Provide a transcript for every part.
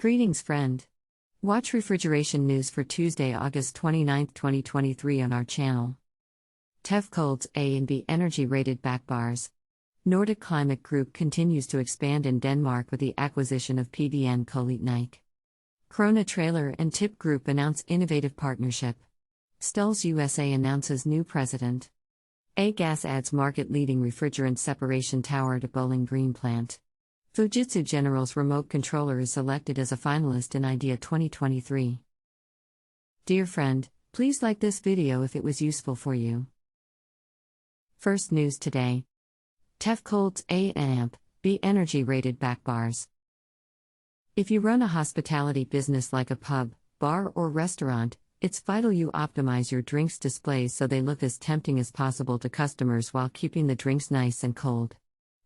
Greetings, friend. Watch refrigeration news for Tuesday, August 29, 2023 on our channel. Tefcold's A and B energy-rated backbars. Nordic Climate Group continues to expand in Denmark with the acquisition of PVN Køleteknik. KRONE Trailer and Tip Group announce innovative partnership. STULZ-USA announces new president. A-Gas adds market-leading refrigerant separation tower to Bowling Green plant. Fujitsu General's remote controller is selected as a finalist in IDEA 2023. Dear friend, please like this video if it was useful for you. First news today. Tefcold's A and B energy-rated backbars. If you run a hospitality business like a pub, bar or restaurant, it's vital you optimize your drinks displays so they look as tempting as possible to customers while keeping the drinks nice and cold.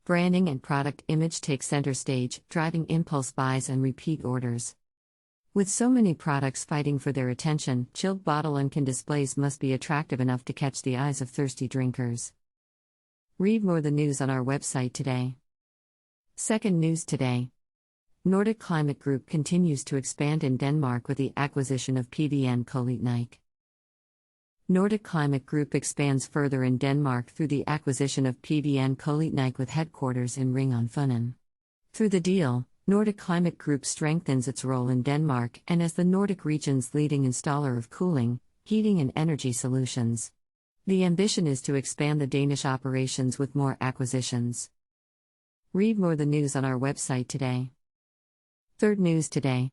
Branding and product image take center stage, driving impulse buys and repeat orders. With so many products fighting for their attention, chilled bottle and can displays must be attractive enough to catch the eyes of thirsty drinkers. Read more the news on our website today. Second news today. Nordic Climate Group continues to expand in Denmark with the acquisition of PVN Køleteknik. Nordic Climate Group expands further in Denmark through the acquisition of PVN Køleteknik with headquarters in Ring-on-Funen. Through the deal, Nordic Climate Group strengthens its role in Denmark and as the Nordic region's leading installer of cooling, heating and energy solutions. The ambition is to expand the Danish operations with more acquisitions. Read more the news on our website today. Third news today.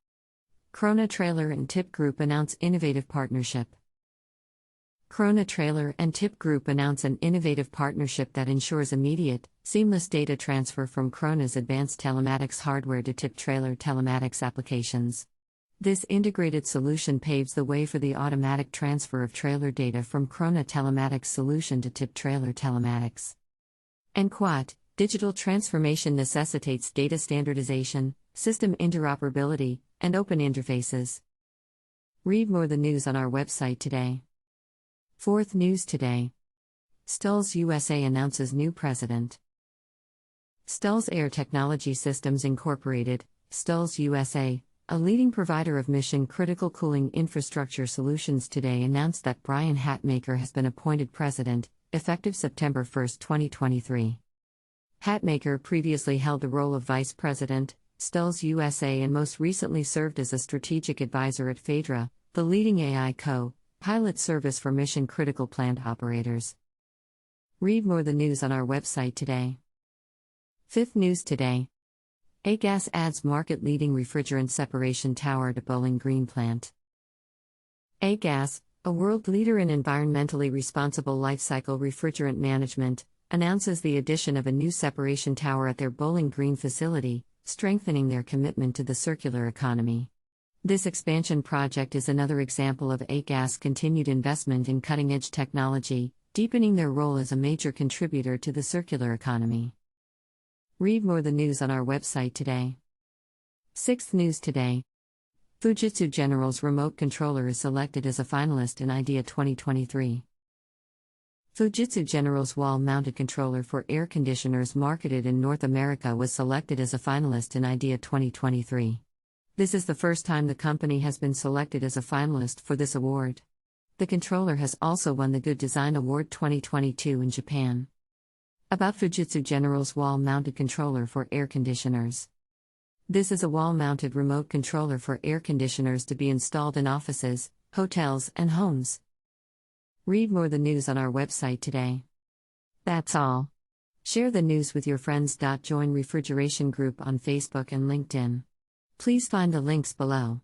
KRONE Trailer and Tip Group announce innovative partnership. KRONE Trailer and Tip Group announce an innovative partnership that ensures immediate, seamless data transfer from KRONE's advanced telematics hardware to Tip trailer telematics applications. This integrated solution paves the way for the automatic transfer of trailer data from KRONE telematics solution to Tip trailer telematics. And quote, digital transformation necessitates data standardization, system interoperability, and open interfaces. Read more the news on our website today. Fourth news today. STULZ-USA announces new president. STULZ Air Technology Systems Incorporated, STULZ-USA, a leading provider of mission-critical cooling infrastructure solutions today announced that Brian Hatmaker has been appointed president, effective September 1, 2023. Hatmaker previously held the role of vice president, STULZ-USA, and most recently served as a strategic advisor at Phaedra, the leading AI pilot service for mission-critical plant operators. Read more the news on our website today. Fifth news today. A-Gas adds market-leading refrigerant separation tower to Bowling Green plant. A-Gas, a world leader in environmentally responsible lifecycle refrigerant management, announces the addition of a new separation tower at their Bowling Green facility, strengthening their commitment to the circular economy. This expansion project is another example of A-Gas' continued investment in cutting-edge technology, deepening their role as a major contributor to the circular economy. Read more the news on our website today. Sixth news today. Fujitsu General's remote controller is selected as a finalist in IDEA 2023. Fujitsu General's wall-mounted controller for air conditioners marketed in North America was selected as a finalist in IDEA 2023. This is the first time the company has been selected as a finalist for this award. The controller has also won the Good Design Award 2022 in Japan. About Fujitsu General's wall-mounted controller for air conditioners. This is a wall-mounted remote controller for air conditioners to be installed in offices, hotels, and homes. Read more the news on our website today. That's all. Share the news with your friends. Join Refrigeration Group on Facebook and LinkedIn. Please find the links below.